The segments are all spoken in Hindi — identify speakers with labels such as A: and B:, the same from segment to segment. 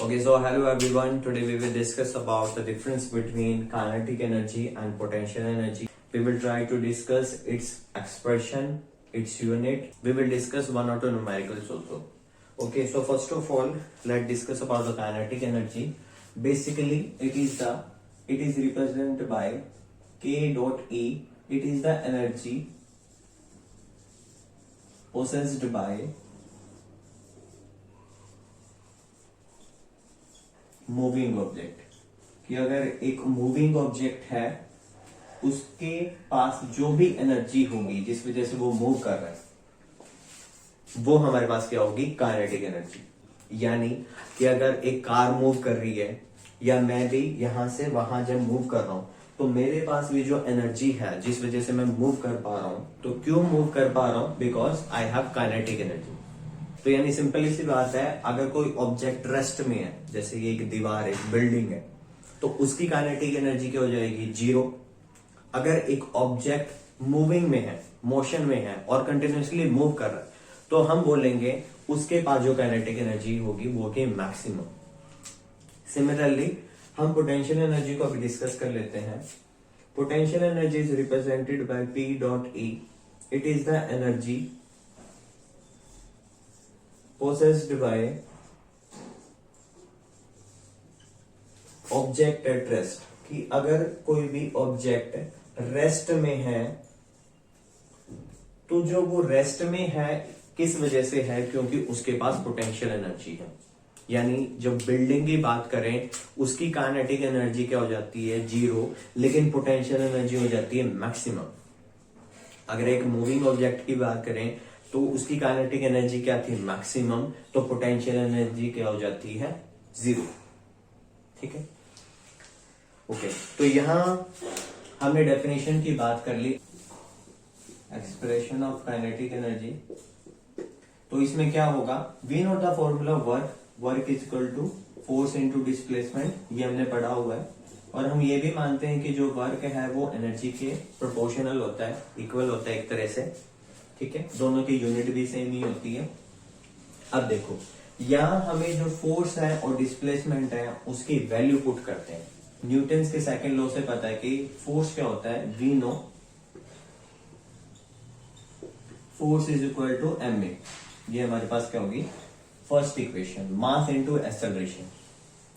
A: Okay, so hello everyone. Today we will discuss about the difference between kinetic energy and potential energy. We will try to discuss its expression, its unit. We will discuss one or two numericals also. Okay, so first of all, let's discuss about the kinetic energy. Basically, it is represented by K dot E. It is the energy possessed by moving object. कि अगर एक मूविंग ऑब्जेक्ट है उसके पास जो भी एनर्जी होगी जिस वजह से वो मूव कर रहा है वो हमारे पास क्या होगी, काइनेटिक एनर्जी। यानी कि अगर एक कार मूव कर रही है या मैं भी यहां से वहां जब मूव कर रहा हूं तो मेरे पास भी जो एनर्जी है जिस वजह से मैं मूव कर पा रहा हूं, तो क्यों मूव कर पा रहा हूं, because I have kinetic energy. तो यानी सिंपली सी बात है, अगर कोई ऑब्जेक्ट रेस्ट में है, जैसे ये एक दीवार है, एक बिल्डिंग है, तो उसकी काइनेटिक एनर्जी क्या हो जाएगी, जीरो। अगर एक ऑब्जेक्ट मूविंग में है, मोशन में है और कंटिन्यूसली मूव कर रहा है, तो हम बोलेंगे उसके पास जो काइनेटिक एनर्जी होगी वो होगी मैक्सिमम। सिमिलरली हम पोटेंशियल एनर्जी को अभी डिस्कस कर लेते हैं। Potential energy is represented by P dot E. It is the energy possessed by object at rest. कि अगर कोई भी ऑब्जेक्ट रेस्ट में है तो जो वो रेस्ट में है किस वजह से है, क्योंकि उसके पास पोटेंशियल एनर्जी है। यानी जब बिल्डिंग की बात करें उसकी काइनेटिक एनर्जी क्या हो जाती है, जीरो, लेकिन पोटेंशियल एनर्जी हो जाती है मैक्सिमम। अगर एक मूविंग ऑब्जेक्ट की बात करें तो उसकी काइनेटिक एनर्जी क्या थी, मैक्सिमम, तो पोटेंशियल एनर्जी क्या हो जाती है, जीरो। ठीक है, ओके। तो यहां हमने डेफिनेशन की बात कर ली, एक्सप्रेशन ऑफ काइनेटिक एनर्जी। तो इसमें क्या होगा, we note the formula work is equal to force into displacement, ये हमने पढ़ा हुआ है। और हम ये भी मानते हैं कि जो वर्क है वो एनर्जी के प्रोपोर्शनल होता है, इक्वल होता है एक तरह से। ठीक है, दोनों की यूनिट भी सेम ही होती है। अब देखो, यहां हमें जो फोर्स है और डिस्प्लेसमेंट है उसकी वैल्यू पुट करते हैं। न्यूटन्स के सेकंड लॉ से पता है कि फोर्स क्या होता है, we know force is equal to M A. ये हमारे पास क्या होगी, first equation, mass into acceleration.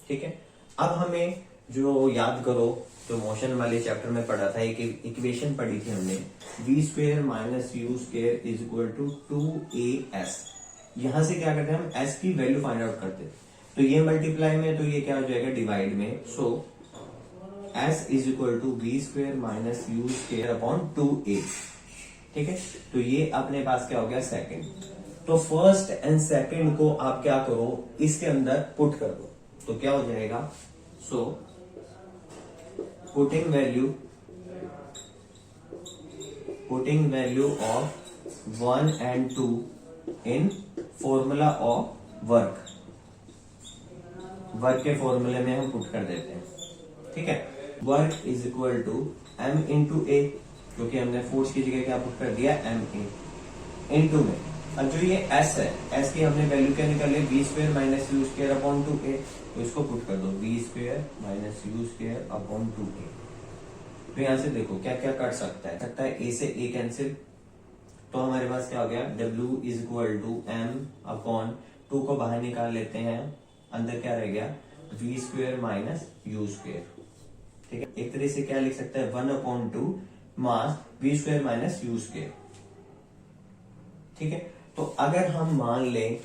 A: ठीक है, अब हमें जो याद करो तो मोशन वाले चैप्टर में पढ़ा था, एक इक्वेशन पढ़ी थी हमने, v square minus u square is equal to 2as। यहां से क्या करते हैं, हम s की वैल्यू फाइंड आउट करते हैं। तो ये मल्टीप्लाई में, तो ये क्या हो जाएगा, डिवाइड में। So s is equal to v square minus u square upon 2a। ठीक है, तो ये अपने पास क्या हो गया, सेकेंड। तो फर्स्ट एंड सेकेंड को आप क्या करो, इसके अंदर पुट कर दो, तो क्या हो जाएगा, सो putting value of 1 and 2 in formula of work के फॉर्मूले में हम पुट कर देते हैं। ठीक है, work is equal to m into a, क्योंकि हमने फोर्स की जगह क्या पुट कर दिया, m ए इंटू में। अब जो ये s है, s की हमने वैल्यू क्या निकाले, v square minus u square upon 2a, तो इसको पुट कर दो, v square minus u square upon 2a। तो यहां से देखो क्या क्या कट सकता है a से a कैंसिल, तो हमारे पास क्या हो गया, w is equal to m upon 2 को बाहर निकाल लेते हैं, अंदर क्या रह गया, v square minus u square. ठीक है, एक तरह से क्या लिख सकता है, 1 upon 2 mass v square minus u square. ठीक है, तो अगर हम मान लें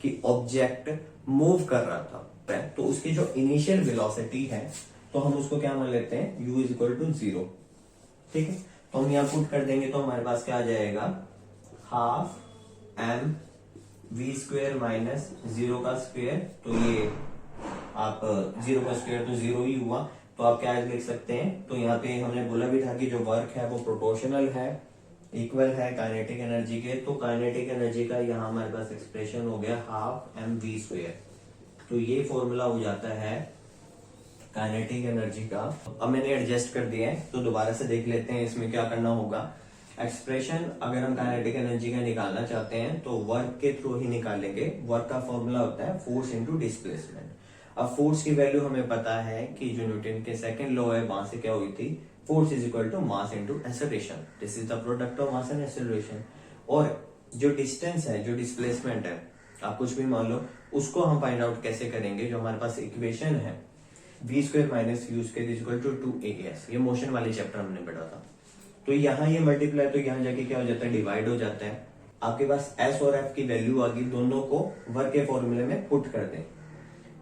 A: कि ऑब्जेक्ट मूव कर रहा था तो उसकी जो इनिशियल वेलोसिटी है तो हम उसको क्या मान लेते हैं, u इज इक्वल टू 0। ठीक है, तो हम यहाँ पुट कर देंगे तो हमारे पास क्या आ जाएगा, half m v square minus 0 का स्क्वेयर। तो ये आप 0 का स्क्वेयर तो 0 ही हुआ, तो आप क्या लिख सकते हैं, तो यहाँ पे हमने बोला भी था कि जो वर्क है वो प्रोपोर्शनल है, इक्वल है काइनेटिक एनर्जी के। तो काइनेटिक एनर्जी का यहाँ हमारे पास एक्सप्रेशन हो गया हाफ m v स्क्वेयर। तो ये फॉर्मूला हो जाता है काइनेटिक एनर्जी का। अब मैंने एडजस्ट कर दिया है, तो दोबारा से देख लेते हैं इसमें क्या करना होगा। एक्सप्रेशन अगर हम काइनेटिक एनर्जी का निकालना चाहते हैं तो वर्क के थ्रू ही निकालेंगे। वर्क का फॉर्मूला होता है फोर्स इनटू डिस्प्लेसमेंट। अब फोर्स की वैल्यू हमें पता है कि जो न्यूटन के सेकंड लॉ है वहां से क्या हुई थी, force is equal to mass into acceleration. This is the product of mass and acceleration. और जो डिस्टेंस है, जो डिस्प्लेसमेंट है, आप कुछ भी मान लो, उसको हम फाइंड आउट कैसे करेंगे। जो हमारे पास इक्वेशन है v square minus u square is equal to 2as, ये मोशन वाले चैप्टर हमने पढ़ा था। तो यहाँ ये मल्टीप्लाई, तो यहाँ जाके क्या हो जाता है, डिवाइड हो जाता है। आपके पास s और f की वैल्यू आ गई, दोनों को वर्क के फॉर्मूले में पुट कर दें।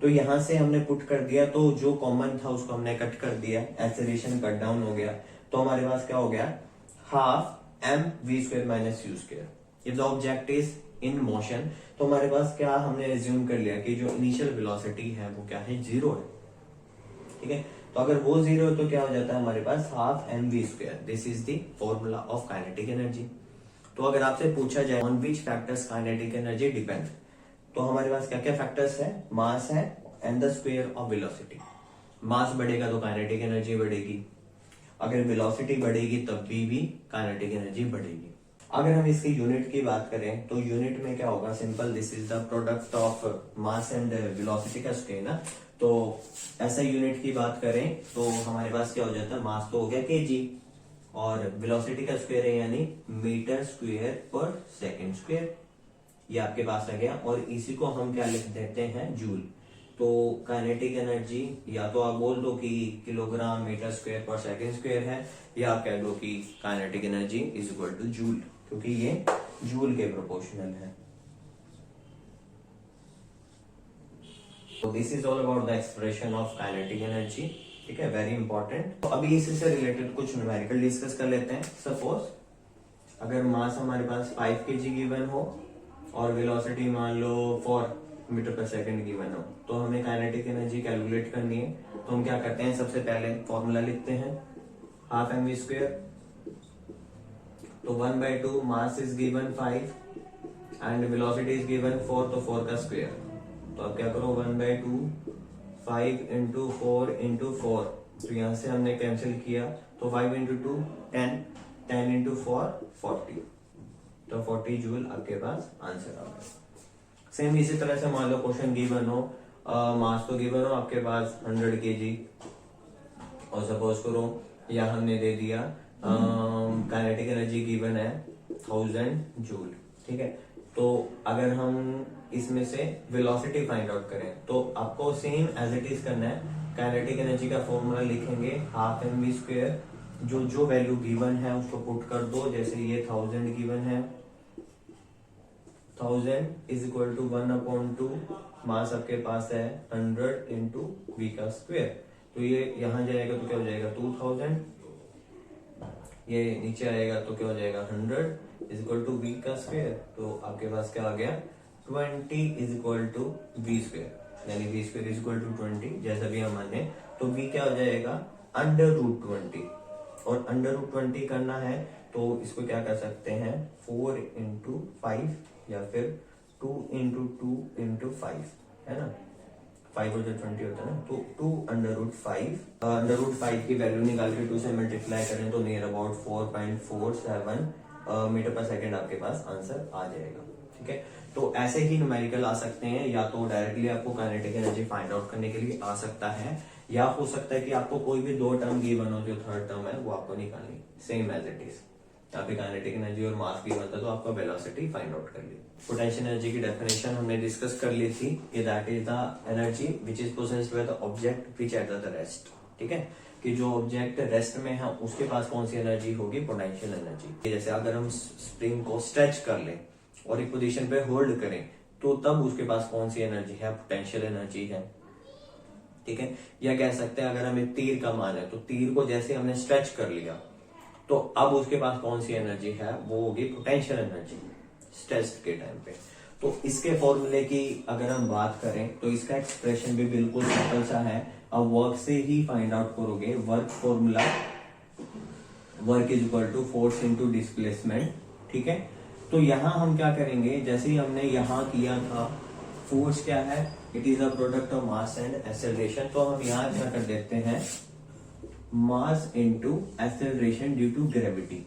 A: तो यहां से हमने पुट कर दिया, तो जो कॉमन था उसको हमने कट कर दिया, एक्सेलरेशन कट डाउन हो गया। तो हमारे पास क्या हो गया, half m v square minus u square. If the object is in motion, तो हमारे पास क्या हमने एज्यूम कर लिया कि जो इनिशियल वेलोसिटी है वो क्या है, जीरो है। ठीक है, तो अगर वो जीरो है तो क्या हो जाता है हमारे पास, half m v square. This is the formula of kinetic energy. तो अगर आपसे पूछा जाए on which factors kinetic energy depend, तो हमारे पास क्या क्या फैक्टर्स है, मास है and the square of velocity. Mass बढ़ेगा तो काइनेटिक एनर्जी बढ़ेगी, अगर वेलोसिटी बढ़ेगी तब भी काइनेटिक एनर्जी बढ़ेगी। अगर हम इसकी यूनिट की बात करें तो यूनिट में क्या होगा, simple, this is the product of mass and velocity का स्क्वायर ना। तो ऐसा यूनिट की बात करें तो हमारे पास क्या हो जाता है, मास तो हो गया केजी और वेलोसिटी का स्क्वायर है यानी मीटर स्क्वायर पर सेकंड स्क्वायर, ये आपके पास आ गया। और इसी को हम क्या लिख देते हैं, जूल। तो काइनेटिक एनर्जी या तो आप बोल दो कि किलोग्राम मीटर स्क्वायर पर सेकंड स्क्वायर है, या आप कह दो कि kinetic energy is equal two joule, क्योंकि ये जूल के प्रोपोर्शनल है। तो this is all about the expression of kinetic energy. ठीक है, वेरी इंपॉर्टेंट। तो अभी इससे रिलेटेड कुछ न्यूमेरिकल डिस्कस कर लेते हैं। सपोज अगर मास हमारे पास 5 kg गिवन हो और वेलोसिटी मान लो 4 मीटर पर सेकंड गिवन हो, तो हमें काइनेटिक एनर्जी कैलकुलेट करनी है। तो हम क्या करते हैं, सबसे पहले फॉर्मूला लिखते हैं, हाफ एम वी स्क्वायर। तो 1/2 mass is given 5 and velocity is given 4, तो 4 का स्क्वायर। तो अब क्या करो, 1/2 5 इंटू 4 इंटू 4, तो यहां से हमने कैंसिल किया, तो 5 इंटू 2 10, 10 इंटू 4 40, तो 40 जूल आपके पास आंसर आ गया। सेम इसी तरह से मान लो क्वेश्चन गिवन हो, मास तो गिवन हो आपके पास 100 kg, और सपोज करो या हमने दे दिया काइनेटिक एनर्जी गिवन है 1000 जूल। ठीक है, तो अगर हम इसमें से वेलोसिटी फाइंड आउट करें तो आपको सेम एज इट इज करना है। काइनेटिक एनर्जी का फॉर्मूला लिखेंगे हाफ एम वी स्क्वायर, जो जो वैल्यू गिवन है उसको पुट कर दो। जैसे ये 1000 गिवन है, 1000 इज इक्वल टू 1/2, मास आपके पास है 100 इंटू वी का स्क्वायर। तो ये यहां जाएगा तो क्या हो जाएगा 2000, ये नीचे आएगा तो क्या हो जाएगा 100 इज इक्वल टू वी का स्क्वायर। तो आपके पास क्या आ गया 20 is equal to v square, यानी v square is equal to 20 जैसा भी हम माने। तो वी क्या हो जाएगा √20, और √20 करना है तो इसको क्या कर सकते हैं 4 इंटू 5 या फिर 2 इंटू 2 इंटू 5, है ना, 5 और 20 होता है ना। तो 2√5 की वैल्यू निकाल के 2 से मल्टीप्लाई करें तो नियर अबाउट 4.47 मीटर पर सेकेंड आपके पास आंसर आ जाएगा। ठीक है, तो ऐसे ही न्यूमेरिकल आ सकते हैं, या तो डायरेक्टली आपको काइनेटिक एनर्जी फाइंड आउट करने के लिए आ सकता है, या हो सकता है कि आपको कोई भी 2 टर्म गिवन हो, जो थर्ड टर्म है वो आपको निकालनी सेम एज इट इज। यहाँ पे काइनेटिक एनर्जी और मास गिवन था तो आपको वेलोसिटी फाइंड आउट कर ली। पोटेंशियल एनर्जी की डेफिनेशन हमने डिस्कस कर ली थी कि that is the energy which is possessed by the object which at the rest. ठीक है, कि जो ऑब्जेक्ट रेस्ट में है उसके पास कौन सी एनर्जी होगी, पोटेंशियल एनर्जी। जैसे अगर हम स्प्रिंग को स्ट्रेच कर लें और एक पोजीशन पे होल्ड करें तो तब उसके पास कौन सी एनर्जी है, पोटेंशियल एनर्जी है। ठीक है, या कह सकते हैं अगर हमें तीर का मान है तो तीर को जैसे हमने स्ट्रेच कर लिया तो अब उसके पास कौन सी एनर्जी है, वो होगी पोटेंशियल एनर्जी स्ट्रेच के टाइम पे। तो इसके फॉर्मूले की अगर हम बात करें तो इसका एक्सप्रेशन भी बिल्कुल सिंपल सा है। अब वर्क से ही फाइंड आउट करोगे, work formula, work is equal to force into displacement. ठीक है, तो यहां हम क्या करेंगे, जैसे ही हमने यहां किया था, फोर्स क्या है, it is the product of mass and acceleration. तो हम यहां क्या कर देते हैं, mass into acceleration due to gravity.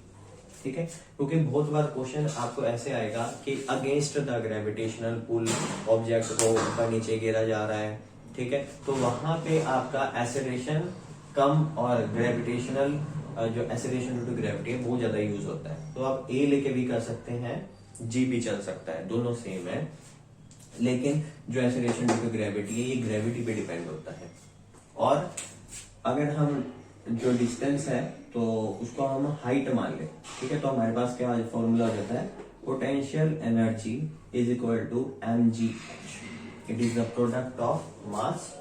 A: ठीक है, क्योंकि बहुत बार क्वेश्चन आपको ऐसे आएगा कि against the gravitational pull object को ऊपर नीचे गिरा जा रहा है, ठीक है, तो वहां पे आपका एसेलेरेशन कम और ग्रेविटेशनल जो एसेलेरेशन ड्यू टू ग्रेविटी है वो ज्यादा यूज होता है। तो आप ए लेके भी कर सकते हैं, जी भी चल सकता है, दोनों सेम है, लेकिन जो एसेलेरेशन ड्यू टू ग्रेविटी है ये ग्रेविटी पे डिपेंड होता है। और अगर हम जो डिस्टेंस है तो उसको हम हाइट मान ले, ठीक है, तो हमारे पास क्या फॉर्मूला हो जाता है, potential energy is equal to mgh। It is the product of mass,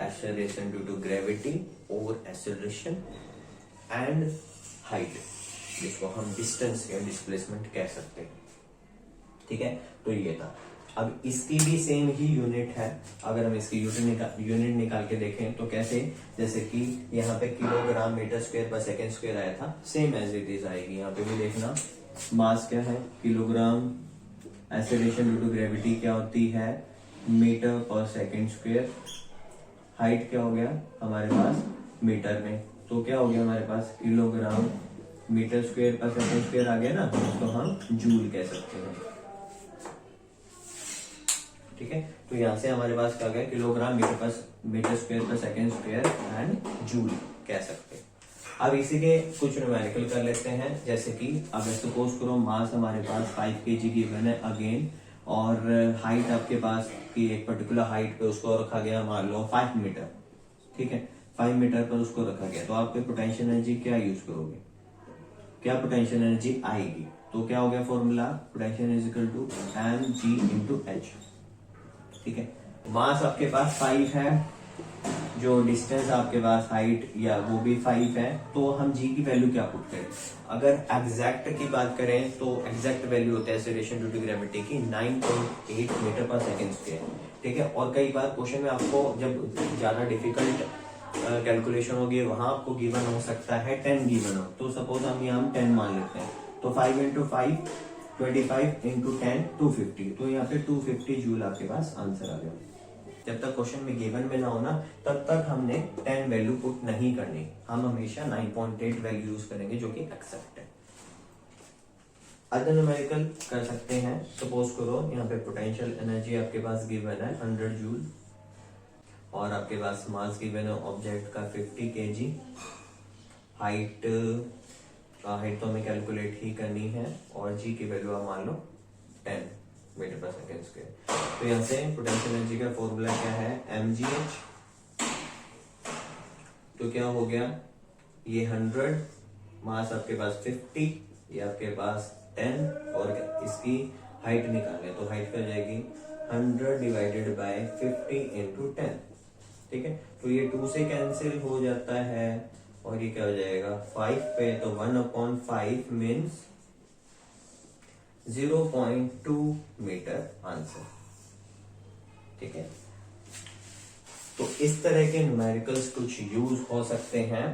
A: acceleration due to gravity और एक्सेलरेशन एंड हाइट, जिसको हम डिस्टेंस या डिस्प्लेसमेंट कह सकते हैं, ठीक है। तो ये था। अब इसकी भी सेम ही यूनिट है, अगर हम इसकी यूनिट निकाल के देखें तो कैसे, जैसे कि यहाँ पे किलोग्राम मीटर स्क्वायर पर सेकेंड स्क्वायर आया था, सेम एज इट इज आएगी यहाँ पे भी। देखना मास क्या है, kilogram, acceleration due to gravity क्या होती है, मीटर पर सेकेंड स्क्वायर, हाइट क्या हो गया हमारे पास मीटर में, तो क्या हो गया हमारे पास किलोग्राम मीटर स्क्वायर पर सेकेंड स्क्वायर आ गया ना, तो हम जूल कह सकते हैं, ठीक है। तो यहां से हमारे पास क्या गया, किलोग्राम मीटर स्क्वायर पर सेकेंड स्क्वायर एंड जूल कह सकते हैं। अब इसी के कुछ न्यूमेरिकल कर लेते हैं, जैसे कि अगर सपोज करो मास हमारे पास 5 kg गिवन है अगेन, और हाइट आपके पास की एक पर्टिकुलर हाइट पे उसको रखा गया मान लो 5 मीटर, ठीक है, 5 मीटर पर उसको रखा गया, तो आपके पोटेंशियल एनर्जी क्या यूज करोगे, क्या पोटेंशियल एनर्जी आएगी, तो क्या हो गया formula, potential is equal to mg/h, ठीक है। मास आपके पास 5 है, जो डिस्टेंस आपके पास हाइट या वो भी 5 है, तो हम जी की वैल्यू क्या पुट करें, अगर एग्जैक्ट की बात करें तो एग्जैक्ट वैल्यू होता है एक्सेलरेशन ड्यू टू ग्रेविटी की 9.8 मीटर पर सेकेंड स्क्वायर, ठीक है। और कई बार क्वेश्चन में आपको जब ज्यादा डिफिकल्ट कैलकुलेशन होगी वहां आपको गिवन हो सकता है 10 गिवन हो, तो सपोज हम यहाँ 10 मान लेते हैं, तो 5 इंटू 5 25 इंटू 10 250, तो यहाँ पे 250 जूल आपके पास आंसर आ गया। जब तक क्वेश्चन में गिवन में ना हो ना, तब तक हमने 10 वैल्यू पुट नहीं करनी, हम हमेशा 9.8 वैल्यू यूज करेंगे जो कि एक्सेप्ट है। अदर न्यूमेरिकल कर सकते हैं, सपोज करो यहाँ पे पोटेंशियल एनर्जी आपके पास गिवन है 100 जूल, और आपके पास मास गिवन है ऑब्जेक्ट का 50 kg, हाइट तो हमें कैलकुलेट ही करनी है, और जी की वैल्यू आप मान लो 10 मीटर पर सेकेंड स्क्वायर। तो यहाँ से पोटेंशियल एनर्जी का फॉर्मूला क्या है, mgh, तो क्या हो गया, ये 100, मास आपके पास 50, ये आपके पास 10, और इसकी हाइट निकाले तो हाइट क्या हो जाएगी 100 डिवाइडेड बाय 50 इंटू 10, ठीक है। तो ये 2 से कैंसिल हो जाता है, और ये क्या हो जाएगा 5 पे, तो 1/5 मीन्स 0.2 मीटर आंसर, ठीक है। तो इस तरह के न्यूमेरिकल्स कुछ यूज हो सकते हैं,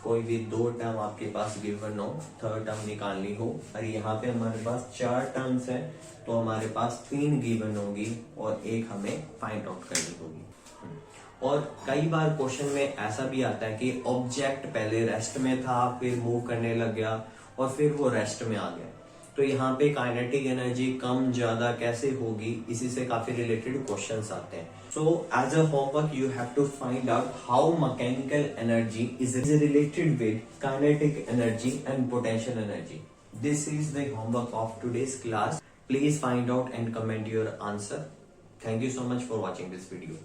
A: कोई भी 2 टर्म आपके पास गिवन हो, थर्ड टर्म निकालनी हो, और यहाँ पे हमारे पास 4 टर्म्स है, तो हमारे पास 3 गिवन होगी और एक हमें फाइंड आउट करनी होगी। और कई बार क्वेश्चन में ऐसा भी आता है कि ऑब्जेक्ट पहले रेस्ट में था, फिर मूव करने लग गया और फिर वो रेस्ट में आ गया, तो यहाँ पे काइनेटिक एनर्जी कम ज्यादा कैसे होगी, इसी से काफी रिलेटेड क्वेश्चंस आते हैं। So as a homework you have to find out how mechanical energy is related with kinetic energy and potential energy. This is the homework of today's class. Please find out and comment your answer. Thank you so much for watching this video.